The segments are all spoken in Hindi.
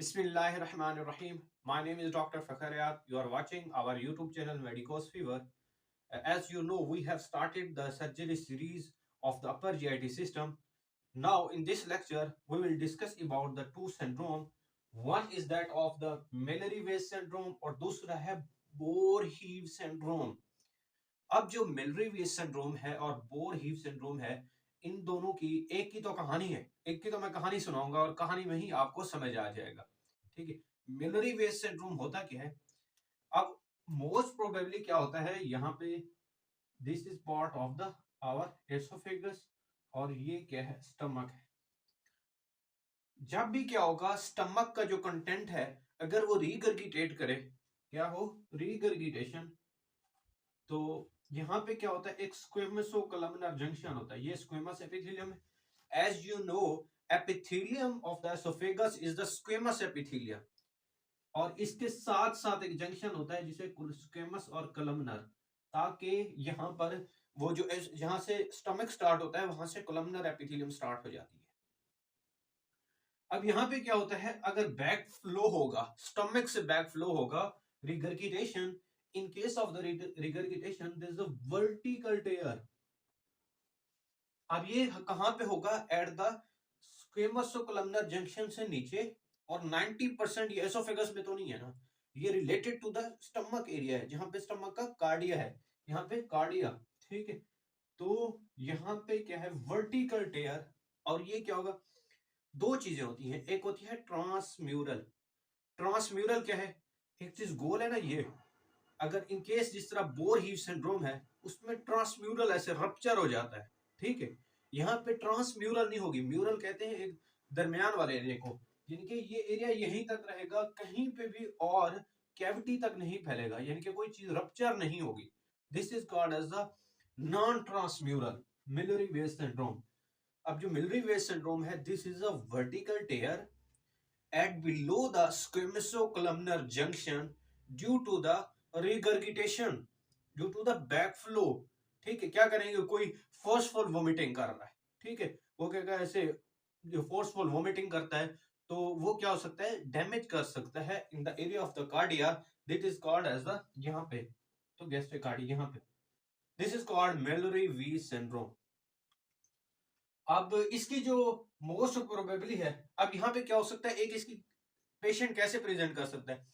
Bismillahirrahmanirrahim. My name is Dr. Fakhriyat. You are watching our YouTube channel Medicos Fever. As you know, we have started the surgery series of the upper GIT system. Now, in this lecture, we will discuss about the two syndrome. One is that of the Mallory-Weiss syndrome और दूसरा है बोर-हीव syndrome. अब जो मिलरी वेस सिंड्रोम है और बोर हीव सिंड्रोम है, इन दोनों की एक की तो कहानी है, एक की तो मैं कहानी सुनाऊंगा और कहानी में ही आपको समझ आ जाएगा। ठीक है, मिलरी वेस सिंड्रोम होता क्या है? अब मोस्ट प्रोबेबली क्या होता है यहाँ पे, this is part of the our oesophagus और ये क्या है, स्टमक है। जब भी क्या होगा, स्टमक का जो कंटेंट है अगर वो रीगर्गिटेट करे, क्या हो, रीगर्गिटेशन, तो यहाँ पे क्या होता है, एक स्क्वेमसो कलमनर जंक्शन होता है, ये स्क्वेमस एपिथेलियम है। As you know, epithelium of the oesophagus is the squamous epithelium, और इसके साथ साथ एक जंक्शन होता है जिसे स्क्वेमस और कलमनर, ताकि यहाँ पर वो जो यहाँ से स्टमक स्टार्ट होता है वहां से कलमनर एपिथेलियम स्टार्ट हो जाती है। अब यहाँ पे क्या होता है, अगर बैक फ्लो होगा, स्टमक से बैक फ्लो होगा, regurgitation, in case of the regurgitation there is a vertical tear. अब ये कहां पे होगा, एट द स्क्वेमोसोकोलमनर जंक्शन से नीचे, और 90% ये एसोफेगस में तो नहीं है ना, ये related to the stomach area है, जहां पे स्टमक का कार्डिया है, यहाँ पे कार्डिया। ठीक है, तो यहाँ पे क्या है, वर्टिकल टेयर। और ये क्या होगा, दो चीजें होती हैं, एक होती है ट्रांसम्यूरल। ट्रांसम्यूरल क्या है, एक चीज गोल है ना, ये अगर इन केस जिस तरह बोर हीव सिंड्रोम है उसमें ट्रांसम्यूरल ऐसे रप्चर हो जाता है। ठीक है, यहाँ पे ट्रांसम्यूरल नहीं होगी, म्यूरल कहते हैं एक दरमियान वाले एरिया को, जिनके ये एरिया यहीं तक रहेगा, कहीं पे भी और कैविटी तक नहीं फैलेगा, यानी कि कोई चीज रप्चर नहीं होगी। This is called as the non transmural Mallory Weiss syndrome. अब जो मिलरी वेस सिंड्रोम है, this is a vertical tear at below the squamosocolunar junction due to the regurgitation, due to the backflow। ठीक है, क्या करेंगे, कोई फोर्सफुल वोमिटिंग कर रहा है, ठीक है, वो क्या करेगा, ऐसे जो फोर्सफुल वोमिटिंग करता है तो वो क्या हो सकता है, डैमेज कर सकता है in the area of the cardia, that is called as the, यहाँ पे तो गैस्ट्रिक कार्डिया, यहाँ पे this is called Mallory Weiss syndrome. अब इसकी जो मोस्ट प्रोबेबली है, अब यहाँ पे क्या हो सकता है, एक इसकी पेशेंट कैसे प्रेजेंट कर सकता है,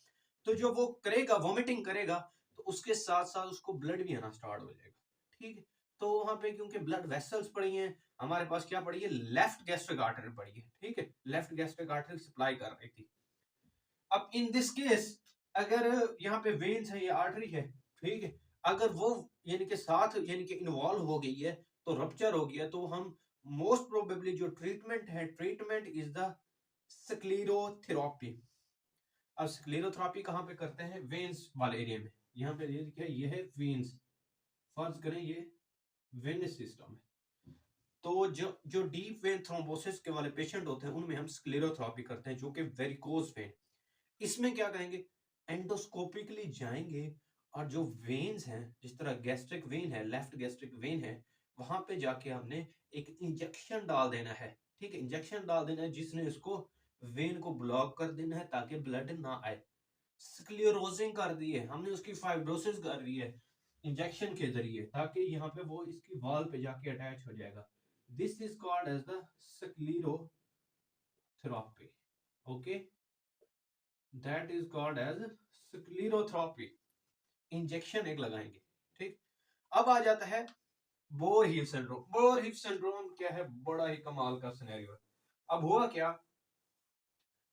तो जो वो करेगा, वोमिटिंग करेगा, तो उसके साथ साथ उसको ब्लड भी आना स्टार्ट हो जाएगा। ठीक है, तो वहां पे क्योंकि ब्लड वेसल्स पड़ी हैं, हमारे पास क्या पड़ी है, लेफ्ट गैस्ट्रिक आर्टरी पड़ी है। ठीक है, लेफ्ट गैस्ट्रिक आर्टरी सप्लाई कर रही थी। अब इन दिस केस, अगर यहाँ पे वेन्स है, ये आर्टरी है, ठीक है, अगर वो यानी कि साथ यानी कि इन्वॉल्व हो गई है, तो रप्चर हो गया, तो हम मोस्ट प्रोबेबली जो ट्रीटमेंट है, ट्रीटमेंट इज द स्क्लेरोथेरेपी। अब स्क्लेरोथेरेपी कहाँ पे करते हैं, वेन्स वाले एरिया में। यहाँ पे ये क्या है, ये है वेन्स, फर्ज करें ये वेनस सिस्टम है, तो जो जो डीप वेन थ्रोम्बोसिस के वाले पेशेंट होते हैं उनमें हम स्क्लेरोथेरेपी करते हैं, जो कि वेरिकोज वेन। इसमें क्या करेंगे, एंडोस्कोपिकली जाएंगे और जो वेन्स हैं, जिस तरह गैस्ट्रिक वेन है, लेफ्ट गैस्ट्रिक वेन है, वहां पे जाके हमने एक इंजेक्शन डाल देना है। ठीक है, इंजेक्शन डाल देना है जिसने उसको वेन को ब्लॉक कर देना है ताकि ब्लड ना आए। स्क्लेरोजिंग कर दी है हमने, उसकी फाइब्रोसिस कर दी है इंजेक्शन के जरिए, ताकि यहाँ पे वो इसकी वॉल पे जाके अटैच हो जाएगा। This is called as the sclerotherapy. Okay, that is called as sclerotherapy, injection एक लगाएंगे। ठीक, अब आ जाता है Boerhaave syndrome. Boerhaave syndrome क्या है, बड़ा ही कमाल का सिनेरियो है। अब हुआ क्या,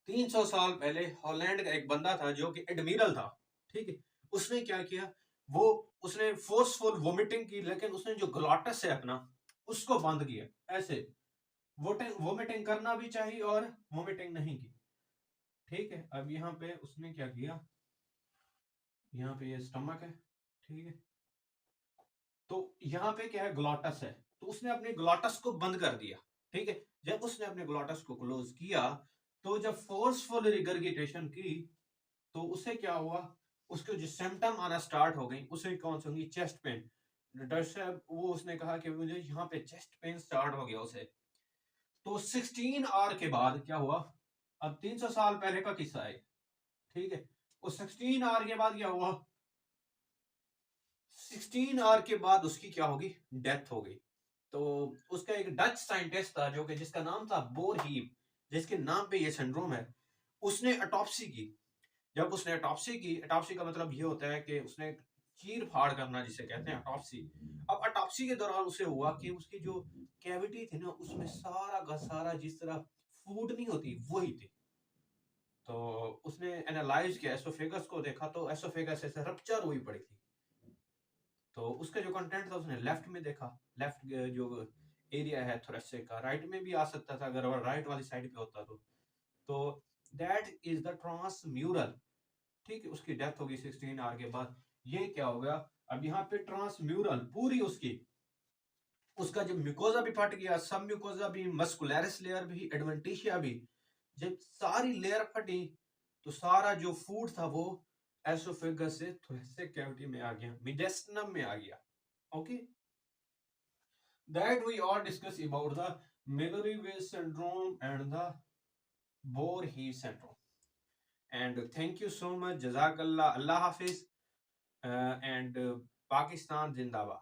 300 साल पहले हॉलैंड का एक बंदा था जो कि एडमिरल था। ठीक है, उसने क्या किया, वो उसने फोर्सफुल वोमिटिंग की, लेकिन उसने जो ग्लॉटस है अपना, उसको बंद किया। ऐसे वोमिटिंग करना भी चाहिए और वोमिटिंग नहीं की। ठीक है, अब यहाँ पे उसने क्या किया, यहाँ पे ये स्टमक है, ठीक है, तो यहाँ पे क्या है, ग्लॉटस है, तो उसने अपने ग्लॉटस को बंद कर दिया। ठीक है, जब उसने अपने ग्लॉटस को क्लोज किया, तो जब फोर्सफुल रिगर्गिटेशन की, तो उसे क्या हुआ, उसके जो सिम्टम आना स्टार्ट हो गई, उसे कौन सी होंगी, चेस्ट पेन। डॉक्टर साहब वो उसने कहा कि मुझे यहाँ पे चेस्ट पेन स्टार्ट हो गया उसे। तो 16 आवर के बाद क्या हुआ, अब 300 साल पहले का किस्सा है, ठीक है। उस 16 आवर के बाद क्या हुआ, 16 आवर के बाद उसकी क्या होगी, डेथ हो गई। तो उसका एक डच साइंटिस्ट था जो कि जिसका नाम था बोर हीप, जिसके नाम पे ये सिंड्रोम है, उसने ऑटोप्सी की। जब उसने ऑटोप्सी की, ऑटोप्सी का मतलब ये होता है कि उसने चीर फाड़ करना जिसे कहते हैं ऑटोप्सी। अब ऑटोप्सी के दौरान उसे हुआ कि उसकी जो कैविटी थी ना, उसमें सारा का सारा जिस तरह फूड नहीं होती वही थी। तो उसने एनालाइज किया, एसोफेगस को देखा, तो एसोफेगस ऐसे रप्चर हुई पड़ी थी। तो उसका जो कंटेंट था उसने लेफ्ट में देखा, लेफ्ट जो एरिया है थोरेसिक का, राइट में भी आ सकता था अगर राइट वाली साइड पे होता तो दैट इज द ट्रांसम्यूरल। ठीक है, उसकी डेथ होगी 16 आवर के बाद। ये क्या हो गया, अब यहाँ पे ट्रांसम्यूरल पूरी उसकी, उसका जब म्यूकोजा भी फट गया, सब म्यूकोजा भी, मस्कुलरिस लेयर भी, एडवेंटिशिया भी, जब सारी लेयर फटी तो सारा जो फूड था वो एसोफेगस से थोरेसिक कैविटी में आ गया, मिडेस्टिनम में आ गया। Okay, that we all discuss about the Miller-Weiss syndrome and the Voorhees syndrome. And thank you so much. Jazakallah. Allah Hafiz. And Pakistan Zindabad.